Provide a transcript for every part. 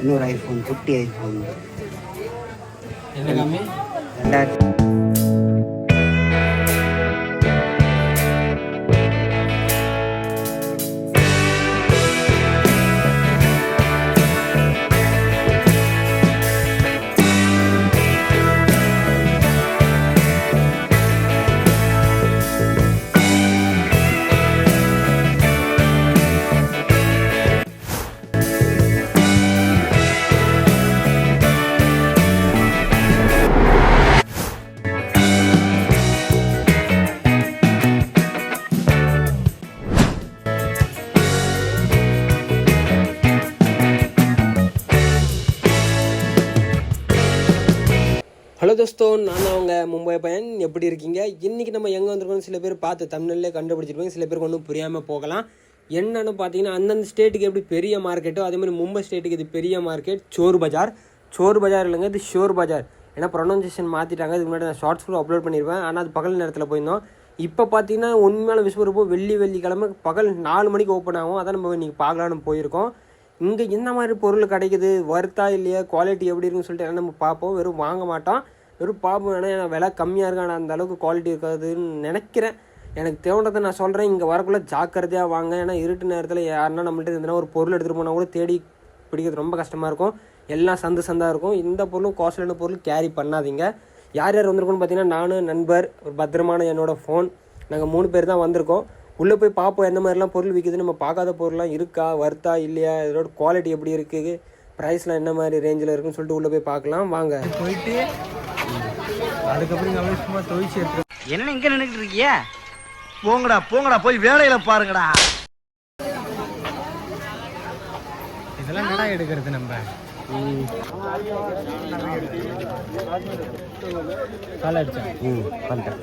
இன்னொரு ஐஃபோன், குட்டி ஐஃபோன். எல்லாமே ஹலோ தோஸ்தோ, நான் தான் அவங்க மும்பை பையன். எப்படி இருக்கீங்க? இன்றைக்கி நம்ம எங்கே வந்திருக்கோம் சில பேர் பார்த்து தமிழ்லேயே கண்டுபிடிச்சிருப்பீங்க, சில பேருக்கு ஒன்றும் புரியாமல் போகலாம். என்னென்னு பார்த்தீங்கன்னா, அந்தந்த ஸ்டேட்டுக்கு எப்படி பெரிய மார்க்கெட்டோ அதே மாதிரி மும்பை ஸ்டேட்டுக்கு இது பெரிய மார்க்கெட். சோர் பஜார் இல்லைங்க, இது ஷோர் பஜார். ஏன்னா ப்ரொனன்சியேஷன் மாற்றிட்டாங்க. இதுக்கு முன்னாடி நான் ஷார்ட்ஸ் கூட அப்லோட் பண்ணியிருப்பேன். ஆனால் அது பகல் நேரத்தில் போயிருந்தோம். இப்போ பார்த்தீங்கன்னா உண்மையான விஸ்வரூபம் வெள்ளிக்கிழமை பகல் 4 மணிக்கு ஓப்பன் ஆகும். அதான் நம்ம இன்றைக்கி பார்க்கலான்னு போயிருக்கோம். இங்கே என்ன மாதிரி பொருள் கிடைக்குது, வர்த்தா இல்லையா, குவாலிட்டி எப்படி இருக்குன்னு சொல்லிட்டு நம்ம பார்ப்போம். வெறும் வாங்க மாட்டோம், வெறும் பார்ப்போம். ஏன்னா விலை கம்மியாக இருக்கு, ஆனால் அந்த அளவுக்கு குவாலிட்டி இருக்காதுன்னு நினைக்கிறேன். எனக்கு தேவைன்றதை நான் சொல்கிறேன். இங்கே வரக்குள்ளே ஜாக்கிரதையாக வாங்க. ஏன்னா இருட்டு நேரத்தில் யாருன்னா நம்மள்ட்ட இருந்ததுன்னா ஒரு பொருள் எடுத்துகிட்டு போனால் கூட தேடி பிடிக்கிறது ரொம்ப கஷ்டமாக இருக்கும். எல்லாம் சந்தாக இருக்கும். இந்த பொருளும் காஸ்ட்லியான பொருள் கேரி பண்ணாதீங்க. யார் வந்திருக்கோன்னு பார்த்தீங்கன்னா, நான், நண்பர், ஒரு பத்திரமான என்னோடய ஃபோன், நாங்கள் 3 பேர் தான் வந்திருக்கோம். உள்ளே போய் பார்ப்போம் என்ன மாதிரிலாம் பொருள் விற்கிது, நம்ம பார்க்காத பொருள்லாம் இருக்கா, வர்த்தா இல்லையா, இதோட குவாலிட்டி எப்படி இருக்குது, ப்ரைஸ்லாம் என்ன மாதிரி ரேஞ்சில் இருக்குன்னு சொல்லிட்டு உள்ளே போய் பார்க்கலாம் வாங்க. போயிட்டு அதுக்கப்புறம் இங்கே சும்மா துவைச்சி எடுத்து என்ன இங்கே நின்றுட்டு இருக்கியா? போங்கடா போய் வேலையில் பாருங்கடா. இதெல்லாம் நடா எடுக்கிறது நம்ம காலை அடிச்சா பண்ணிட்டேன்.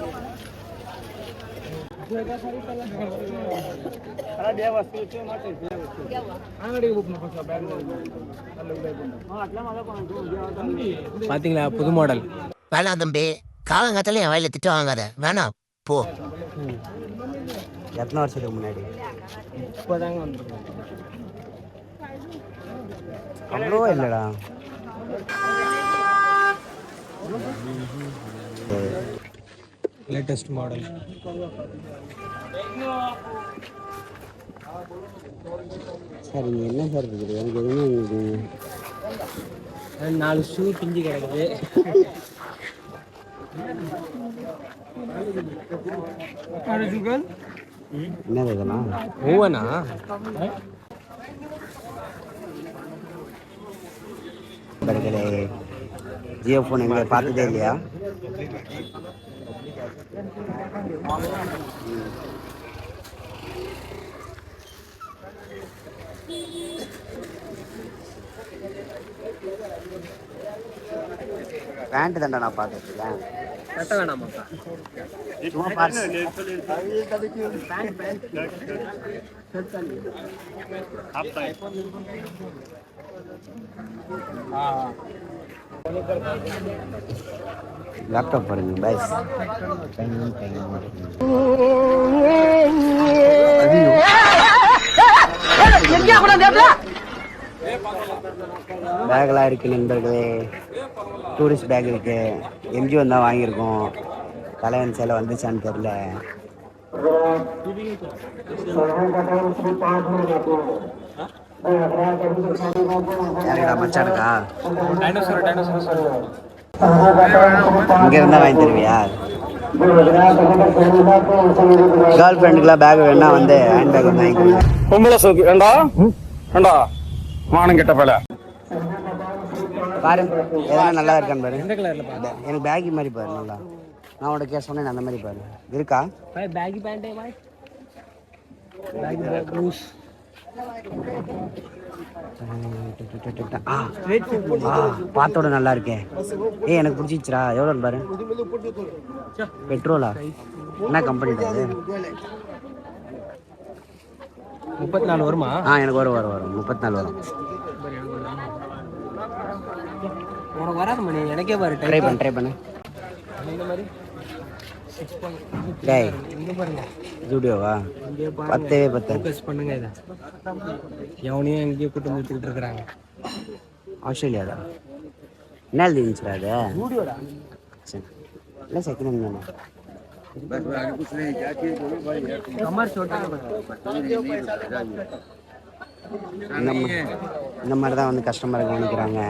பாத்தீங்களா புது மாடல். வேணாம் தம்பி, காலங்காத்தால என் வயலில் திட்டம் வாங்காத, வேணாம் போ. எத்தனை வருஷத்துக்கு முன்னாடி? இப்போதாங்க வந்துருக்கோம். அவ்வளோ இல்லைடா. Latest model. சார் இங்கே என்ன சார் இருக்குது? எனக்கு எதுவுமே 4 ஷூ பிஞ்சு கிடக்குது. என்னது இதெல்லாம்? ஓவனா? ஜியோ ஃபோன் எங்கே பார்த்ததே இல்லையா? பேண்ட் தாண்டா நான் பார்த்துருக்கேன். கட்ட வேணாமாப்பா, சும்மா பார்த்து லேப்டாப் பாருங்க பாய்ஸ். பேக்லாம் இருக்கு நண்பர்களே, டூரிஸ்ட் பேக் இருக்கு. எம்ஜி வந்தா வாங்கியிருக்கோம். தலைவன் சேலை வந்துச்சான்னு தெரியல. யாருடா மச்சானுக்கா? இங்க இருந்தா வாங்கி தருவியா? கேர்ள் ஃப்ரெண்டுக்குலாம் பேக் வேணா வந்து ஹேண்ட் பேக் வந்து வாங்கிக்கோங்க. பொம்பளை சோக்கு வேண்டா வேண்டா, மானம் கெட்ட பேல பாரு எதனா நல்லா இருக்கான்னு பாரு. எந்த கலர்ல பாரு? எனக்கு பேக்கி மாதிரி பாரு. நல்லா நான் உனக்கு கேஸ் சொன்னேன், அந்த மாதிரி பாரு. இருக்கா பேக்கி பேண்டே பாய்? பேக்கி ப்ளூஸ் பார்த்தோட நல்லா இருக்கே. ஏய் எனக்கு பிடிச்சிச்சுரா. எவ்வளோன்னு பாரு. பெட்ரோலா? என்ன கம்பெனி அது? 34 வருமா? எனக்கு வரும் 34 வரும். உனக்கு வராது மணி, எனக்கே பாரு. ட்ரை பண்ணு இந்த மாதிரி டேய் இங்க பாருங்க, ஜூடியோவா இங்கே பத்தவே பாருங்க, பத்து ஃபோக்கஸ் பண்ணுங்க. இதை எவனையும் எங்கேயோ கூட்டு வந்துட்டு இருக்கிறாங்க. ஆஸ்திரேலியா தான். என்ன எழுதிருந்துச்சுடா அது? சரி இல்லை செகண்ட் ஹேண்ட் தானே. இந்த மாதிரி தான் வந்து கஸ்டமரை கவனிக்கிறாங்க.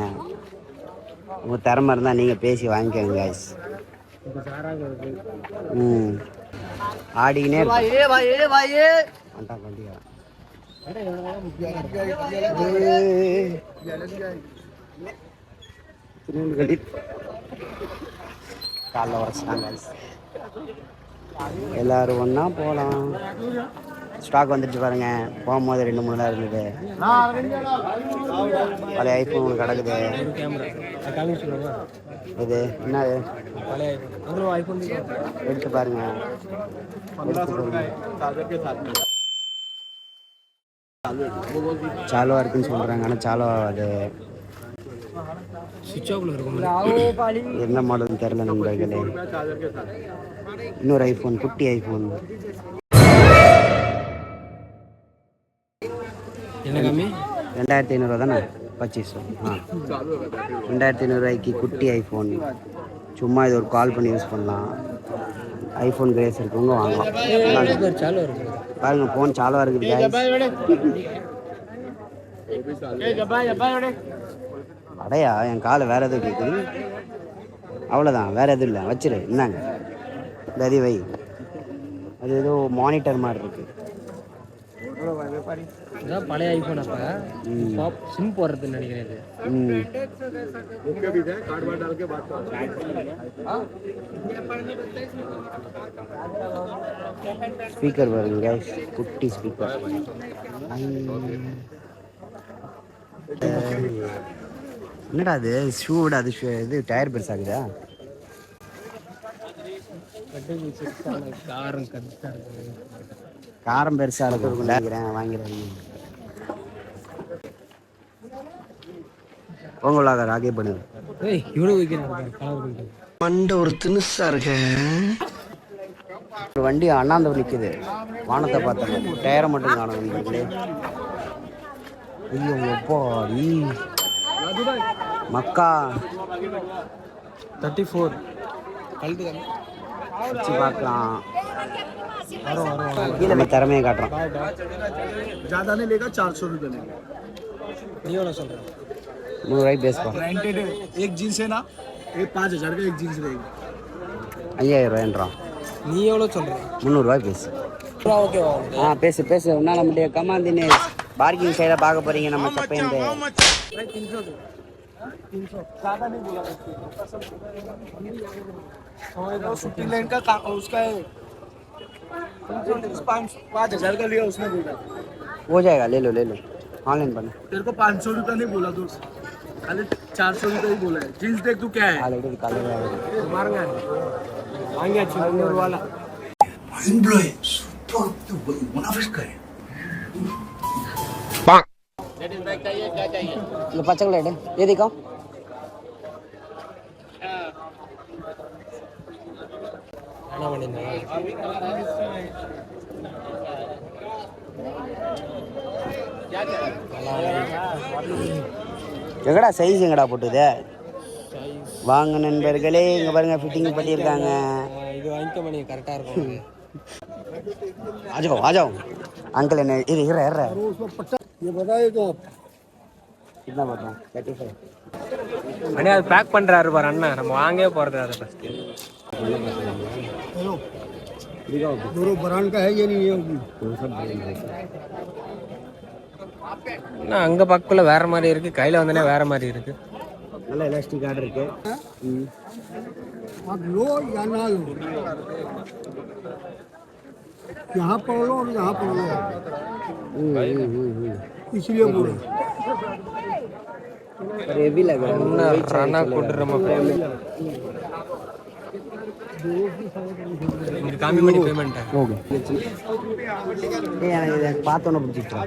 உங்கள் திறமை இருந்தால் நீங்கள் பேசி வாங்கிக்கோங்க guys. ஆடிக்கினே காலைல உரைச்சிட்டாங்க. எல்லாரும் ஒன்றா போகலாம். ஸ்டாக் வந்துடுச்சு பாருங்க. போகும்போது 2-3 தான் இருந்தது. பழைய ஐஃபோன் ஒன்று கிடக்குது. இது என்னது? எடுத்து பாருங்க. சாலுவா இருக்குன்னு சொல்றாங்க, ஆனால் சாலுவா அது என்ன மாடல்னு தெரியல நண்பர்களே. இன்னொரு ஐஃபோன், குட்டி ஐஃபோன். என்ன கம்மி? 2500 தானே பர்ச்சேஸ். 2500 ரூபாய்க்கு குட்டி ஐஃபோன். சும்மா இது ஒரு கால் பண்ணி யூஸ் பண்ணலாம். ஐஃபோன் கிரேஸ் இருக்கவங்க வாங்கலாம். பாருங்க ஃபோன் சாலுவா இருக்குது. அடையா என் காலை வேற எதுவும் கேட்குது. அவ்வளோதான், வேற எதுவும் இல்லை. வச்சிரு. என்னங்க இந்த வை. அது ஏதோ மானிட்டர் மாதிரி இருக்கு. பழைய ஐஃபோன். அப்போ சிம் போடுறதுன்னு நினைக்கிறேன். ஸ்பீக்கர் பாருங்க, குட்டி ஸ்பீக்கர். என்னடா அது ஷூட? அது இது டயர் பெருசாகுதா? காரம் பெருசா இருக்கும். வாங்கிறேன். பொங்கலாக ராகே பண்ணுது. மண்டை ஒரு தினுசா இருக்க. ஒரு வண்டி அண்ணாந்து நிற்குது. வானத்தை பார்த்தேன், டயரை மட்டும் காணும். ஐயோ எப்பாடி மக்கா 34 வச்சு பார்க்கலாம். நம்ம திறமையை காட்டுறோம். நீ எவ்வளோ சொல்ற? 100 ரூபாய்க்கு பேசுப்பா. 5000 ரூபாய்ன்றான். நீ எவ்வளோ சொல்ற? 300 ரூபாய் பேசு. ஓகேவா? பேசு. உன்னால முடிய கமாந்தினே பார்க்கிங் சைட பார்க்க போறீங்க. நம்ம சப்பையந்து हो जाएगा. ले लो ऑनलाइन बना. तेरे को 500 रुपया नहीं बोला दोस्त, खाली 400 रुपया ही बोला है. जींस देख तू क्या है. ऑलरेडी काले मारूंगा. வாங்கியாச்சு 300 ரூபால. Mind blowing. सुपर तो मुनाफिक का है. ये 5 चॉकलेट है. ये दिखाओ. என்ன பண்ணிருந்தா? எங்கடா சைஸ் எங்கடா போட்டுது? வாங்க நண்பர்களே, இங்க பாருங்க ஃபிட்டிங் பண்ணியிருக்காங்க. இது வாங்கிக்க மணி கரெக்டா இருக்கும். ஆஜோ अंकल என்ன இது இற ये बताइए तो कितना बोलता 35. அண்ணே அது பேக் பண்றாரு பாரு அண்ணா. நம்ம வாங்கவே போறது அதை ஃபர்ஸ்ட். दोनों ब्रांड का है ये नहीं है. அங்க பக்கத்துல வேற மாதிரி இருக்கு, கையில வந்தனே வேற மாதிரி இருக்கு. நல்ல எலாஸ்டிக் ஆர்டர் இருக்கு. आप लो या ना लो, यहाँ पर लो और यहाँ पर लो, इसलिए बोलो. पर ये भी लग रहा है राना कोड रम கம்மி பண்ணி பேமெண்ட் ஓகே. எனக்கு இதை பார்த்தோன்னே பிடிச்சிருச்சா.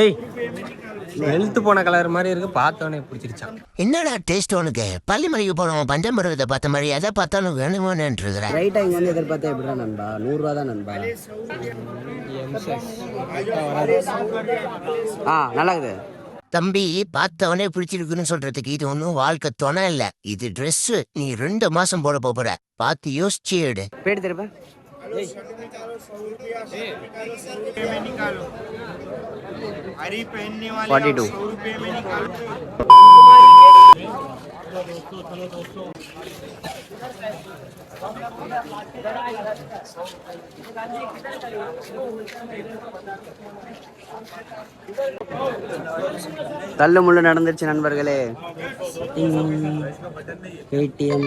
ஏய் வெளுத்து போன கலர் மாதிரி இருக்கு, பார்த்தோன்னே பிடிச்சிருச்சான். என்னடா டேஸ்ட் உனக்கு? பள்ளிமலைக்கு போனோம் பஞ்சமரத்தை பார்த்த மாதிரி எதை பார்த்தாலும் வேணுமோன்னுன்ற. ரைட்டாக இங்கே வந்து எதிர்பார்த்தா எப்படிடா நண்பா? 100 ரூபா தான் நண்பா. நல்லா இருக்குது தம்பி. பார்த்தவனே பிடிச்சிருக்குன்னு சொல்றதுக்கு இது ஒன்றும் வாழ்க்கை துணை இல்லை, இது ட்ரெஸ். நீ 2 மாசம் போட போற, பார்த்து யோசிச்சு எடு. பேடு திருப்ப 42. தள்ளு முள்ளு நடந்துருச்சு நண்பர்களே. பேடிஎம்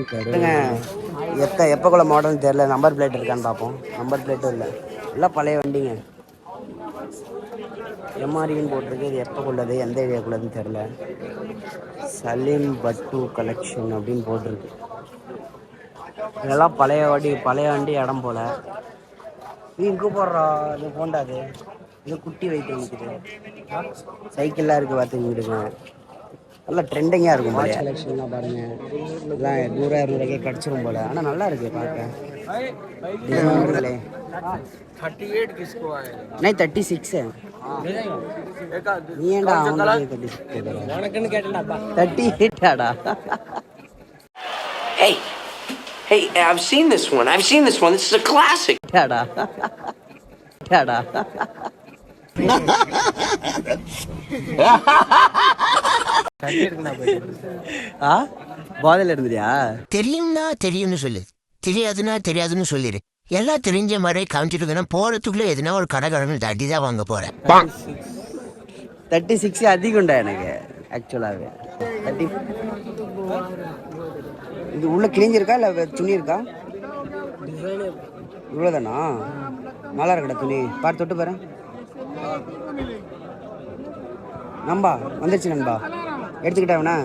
எப்போக்குள்ள மாடல்னு தெரியல. நம்பர் பிளேட் இருக்கான்னு பார்ப்போம். நம்பர் பிளேட்டும் இல்லை, எல்லாம் பழைய வண்டிங்க. எம்ஆர்இன்னு போட்டிருக்கு. இது எப்போக்குள்ளது, எந்த ஏரியாக்குள்ளதுன்னு தெரில. சலீம் பட்டு கலெக்ஷன் அப்படின்னு போட்டிருக்கு. இதெல்லாம் பழைய வண்டி இடம் போல். இது இங்கே போடுறா, இது போண்டாது. இது குட்டி வெயிட் நிற்குது. சைக்கிள்லாம் இருக்குது பார்த்துக்கிடுங்க. நல்லா ட்ரெண்டிங்காக இருக்கும். வாட்ச் கலெக்ஷன்லாம் பாருங்கள். இதெல்லாம் 100-200 கிடச்சிரும் போல். ஆனால் நல்லா இருக்குது பார்க்க. டிசைன்களே 38 किसको आएगा? नहीं 36 है. நீ ஏன்டா அவனுக்கு 36 உனக்குன்னு கேட்டேன்டாப்பா. 38 ஆடா. Hey, I've seen this one. This is a classic. ஆடா ஆடா. போதையில் இருந்துறியா? தெரியும்னா தெரியும்னு சொல்லு, தெரியாதுன்னா தெரியாதுன்னு சொல்லிடு. எல்லாம் தெரிஞ்ச மாதிரி காமிச்சிட்டு போறதுக்குள்ள எதுனா ஒரு கடை தட்டி தான் வாங்க போறேன். 36 அதிகம்டா எனக்கு ஆக்சுவலாகவே. 30. இது உள்ள கிழிஞ்சிருக்கா இல்லை துணி இருக்கா? இவ்வளோதானா? நல்லா இருக்கடா துணி. பார்த்து தொட்டு பாரு. நண்பா வந்துருச்சு நண்பா, எடுத்துக்கிட்டவனா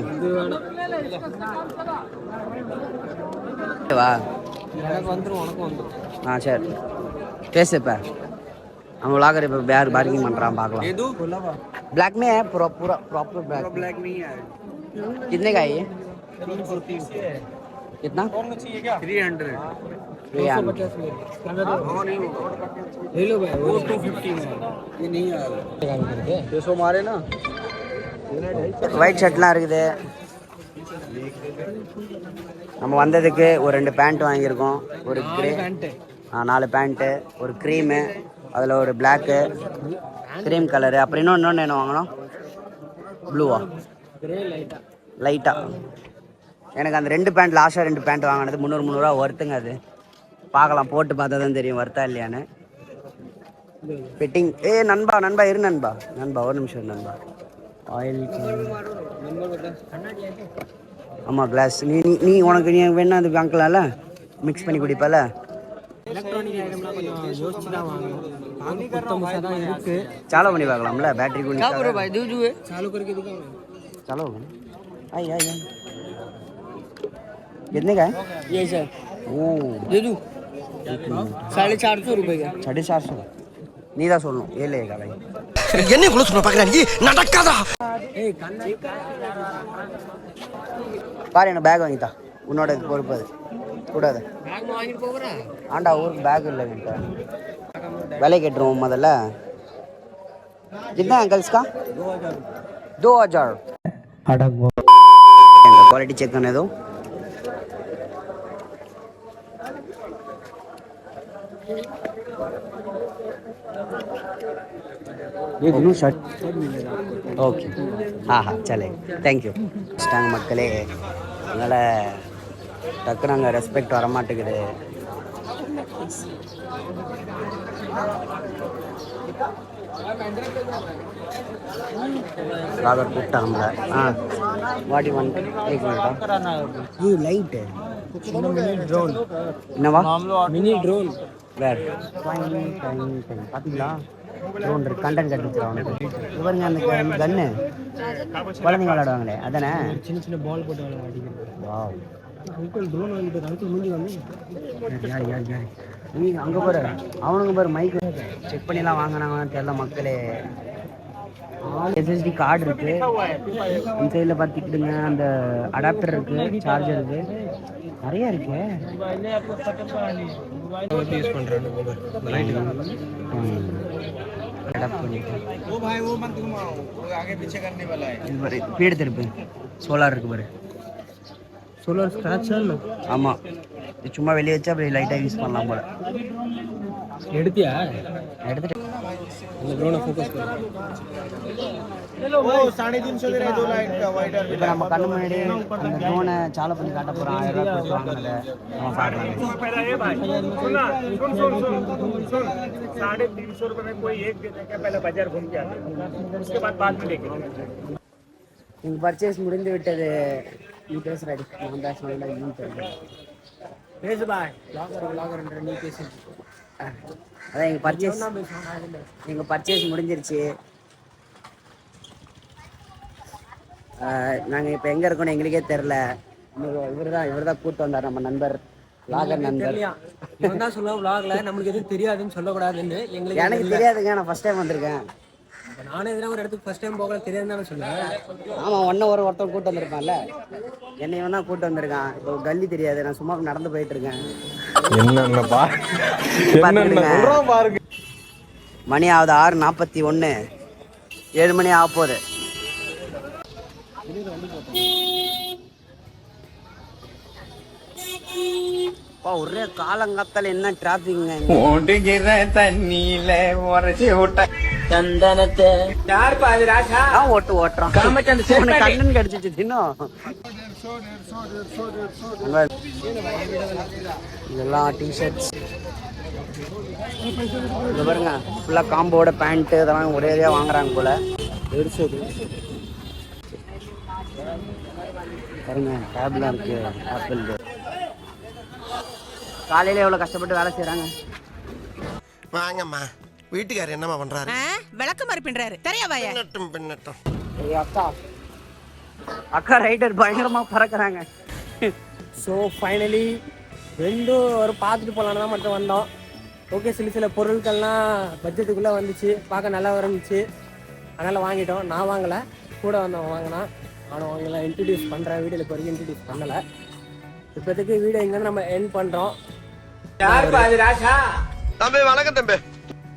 வா. எனக்கு வந்துடும், உனக்கும் வந்துடும். சரி பேசு. இப்போ हम लाकर बार्गिंग बन रहा पागला। ब्लैक में है पूरा पूरा प्रॉपर ब्लैक। ब्लैक नहीं है। कितने का है ये? 330 कितना? 300। ले लो भाई, वो 250 में ये नहीं आएगा। 200 मारे ना। ஒயிட் ஷர்ட்லாம் இருக்குது. நம்ம வந்ததுக்கு ஒரு 2 பேண்ட் வாங்கியிருக்கோம். ஒரு கிரே 4 பேண்ட்டு, ஒரு க்ரீமு, அதில் ஒரு பிளாக்கு, க்ரீம் கலரு, அப்புறம் இன்னொன்று என்ன வாங்கினோம்? ப்ளூவா லைட்டாக. எனக்கு அந்த 2 பேண்ட், லாஸ்ட்டாக 2 பேண்ட் வாங்கினது 300 ஒர்த்துங்க. அது பார்க்கலாம், போட்டு பார்த்தா தான் தெரியும் ஒர்த்தா இல்லையான்னு. ஃபிட்டிங் நண்பா இரு நண்பா ஒரு நிமிஷம் நண்பா. ஆயில் ஆமாம் கிளாஸ். நீ உனக்கு நீ வேணா அது வாங்கலாம்ல, மிக்ஸ் பண்ணி குடிப்பால. எலக்ட்ரானிக் ஐட்டம்லாம் கொஞ்சம் யோசிச்சு தான் வாங்கணும். தான் இருக்கு, चालू பண்ணி பார்க்கலாம்ல. बैटरी को क्या करो भाई दूजू है चालू करके दिखाओ। चलो आई कितने का है ये सर? ओ दे दूं 450 रुपए का। 450 நீ தான் சொல்லணும். ஏலேகா भाई என்ன குள்ள சொல்ல பாக்குறாங்க, நடக்காதா? ஏய் கண்ணா பாரு, என்ன பேக் வாங்கிட்டா. உன்னோட பொறுப்பு அது கூடாது. பேக் வாங்கிட்டு போறா. ஆண்டா ஊருக்கு பேக் இல்லை என்கிட்ட. விலை கேட்டுருவோம் முதல்ல. कितना अंकल इसका? 2000। क्वालिटी चेक करने दो। ये ब्लू शर्ट ओके हाँ चलेगा, थैंक यू। ஸ்டாங் மக்களே, அதனால் டக்குன்னு அங்கே ரெஸ்பெக்ட் வரமாட்டேங்குது. ராகர் கூப்பிட்டா நம்மள. வாடி ஒன் एक मिनट ये लाइट है மினி ட்ரோன், என்னவா மினி ட்ரோன் வேறு பார்த்தீங்களா? ட்ரோன் இருக்கு, கண்டென்ட் கட்டுச்சுறாங்க. இவருங்க அந்த கன்னு குழந்தைங்க விளையாடுவாங்களே அதானே? சின்ன சின்ன பால் போட்டு விளையாடிக்கிறது. வாவ் அங்கிள் ட்ரோன் வாங்கிட்டு அங்கிள் மூஞ்சி வந்து யார் நீ அங்கே பாரு, அவனுங்க பாரு மைக் செக் பண்ணிலாம் வாங்கினாங்கன்னு தெரியல மக்களே. எஸ்எஸ்டி கார்டு இருக்கு, இந்த சைடில் பார்த்துக்கிட்டுங்க அந்த அடாப்டர் இருக்கு, சார்ஜர் இருக்கு, நிறைய இருக்கு. யூஸ் பண்ணுறாங்க அடாப்ட் பண்ணிட்டு இது பாரு பீடு திருப்பு சோலார் இருக்கு பாரு. சோலார் ஸ்க்ராட்சா இல்லை? ஆமாம், இது சும்மா வெளியே வச்சு அப்படி லைட்டாக யூஸ் பண்ணலாம் போல. எடுத்தியா? எடுத்துட்டு இந்த ட்ரோனை ஃபோக்கஸ் பண்ணு. இப்போ நம்ம கண்ணு முன்னாடி அந்த ட்ரோனை சாலை பண்ணி காட்ட போகிறோம். 1000 ரூபா கொடுத்து வாங்கினதை நம்ம பார்க்கலாம். 350 रुपए में कोई एक देने का पहले बाजार घूम के आते हैं, उसके बाद में देखेंगे. நீங்கள் பர்ச்சேஸ் முடிந்து விட்டது. நீ பேசுகிறாடி, நான் பேசுகிறேன். நீ பேசுகிறேன். பேசு பாய். லாகர்ன்ற நீ பேசு. அதான் எங்கள் பர்ச்சேஸ் முடிஞ்சிருச்சு. நாங்கள் இப்போ எங்கே இருக்கோன்னு எங்களுக்கே தெரில. இவர் தான் கூப்பிட்டு வந்தார், நம்ம நண்பர் லாகர் நண்பர். இவன் தான் சொல்லுவான் vlogல நம்மளுக்கு எதுவும் தெரியாதுன்னு சொல்லக்கூடாதுன்னு. எனக்கு தெரியாதுங்க, நான் ஃபர்ஸ்ட் டைம் வந்திருக்கேன். நானே எதுனா ஒரு இடத்துக்கு ஃபர்ஸ்ட் டைம் போகல தெரியாதுன்னு தானே சொல்லுவேன். ஆமாம், ஒருத்தன் கூப்பிட்டு வந்திருப்பான்ல, என்னையும் தான் கூப்பிட்டு வந்திருக்கான். இப்போ கல்லி தெரியாது, நான் சும்மா நடந்து போயிட்டு இருக்கேன். பாருங்க, மணி ஆகுது 6:41, 7 மணி ஆக போகுது. ஒரே காலங்காத்தால என்ன டிராபிக்ங்க. ஓடுகிற தண்ணியில உரைச்சி விட்ட சந்தனத்தை யார் பாதுராசா ஓட்டுறான். கண்ணன் கடிச்சிச்சு தின்னும். இதெல்லாம் டிஷர்ட்ஸ் இது பாருங்க, ஃபுல்லாக காம்போட பேண்ட்டு இதெல்லாம் ஒரே ஏரியா வாங்குறாங்க போல. பாருங்க, டேப்லாம் இருக்கு, ஆப்பிள். காலையில எவ்வளோ கஷ்டப்பட்டு வேலை செய்கிறாங்க. வாங்கம்மா, வீட்டுக்காரர் என்னம்மா பண்றாரு? விளக்கு மாதிரி பின்றாரு. தெரியாவாயா? பின்னட்டும். அக்கா ரைடர் பயங்கரமாக பறக்கிறாங்க. ஸோ ஃபைனலி ரெண்டும் ஒரு பார்த்துட்டு போகலான்னு தான் மட்டும் வந்தோம். ஓகே, சில பொருட்கள்லாம் பட்ஜெட்டுக்குள்ளே வந்துச்சு, பார்க்க நல்லா இருந்துச்சு, அதனால் வாங்கிட்டோம். நான் வாங்கலை, கூட வந்தவன் வாங்கினா. நானும் வாங்கலை. இன்ட்ரடியூஸ் பண்ணுறேன், வீடியோவில் இப்போ வரைக்கும் இன்ட்ரடியூஸ் பண்ணலை. இப்போதைக்கு வீடியோ இங்கே நம்ம எண்ட் பண்ணுறோம். தம்பி வணக்கம் தம்பி.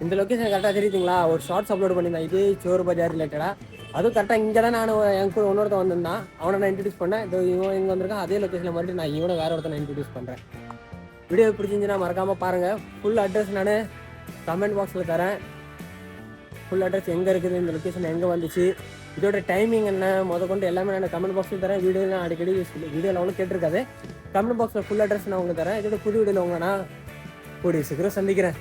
இந்த லொக்கேஷன் கரெக்டாக தெரியுதுங்களா? ஒரு ஷார்ட்ஸ் அப்லோட் பண்ணியிருந்தேன், இதே சோறு பஜார் ரிலேட்டடாக. அதுவும் கரெக்டாக இங்கே தான் நான் என் கூட இன்னொருத்த வந்திருந்தான், அவனை நான் இன்ட்ரடியூஸ் பண்ணேன். இதோ இவன் இங்கே வந்திருக்கான், அதே லொக்கேஷனில் மறுபடியும் நான் இவனை வேறு ஒருத்தனை இன்ட்ரடியூஸ் பண்ணுறேன். வீடியோ பிடிச்சிருந்துச்சுன்னா மறக்காமல் பாருங்கள். ஃபுல் அட்ரஸ் நான் கமெண்ட் பாக்ஸில் தரேன். ஃபுல் அட்ரஸ் எங்கே இருக்குது, இந்த லொக்கேஷன் எங்கே வந்துச்சு, இதோட டைமிங் என்ன கொண்டு எல்லாமே நான் கமெண்ட் பாக்ஸில் தரேன். வீடியோ நான் அடிக்கடி வீடியோவில் அவ்வளோ கேட்டிருக்காது. கமெண்ட் பாக்ஸில் ஃபுல் அட்ரஸ் நான் உங்களுக்கு தரேன். இதோட புது வீடியோவில் உங்களை நான் கூடிய சீக்கிரம் சந்திக்கிறேன்.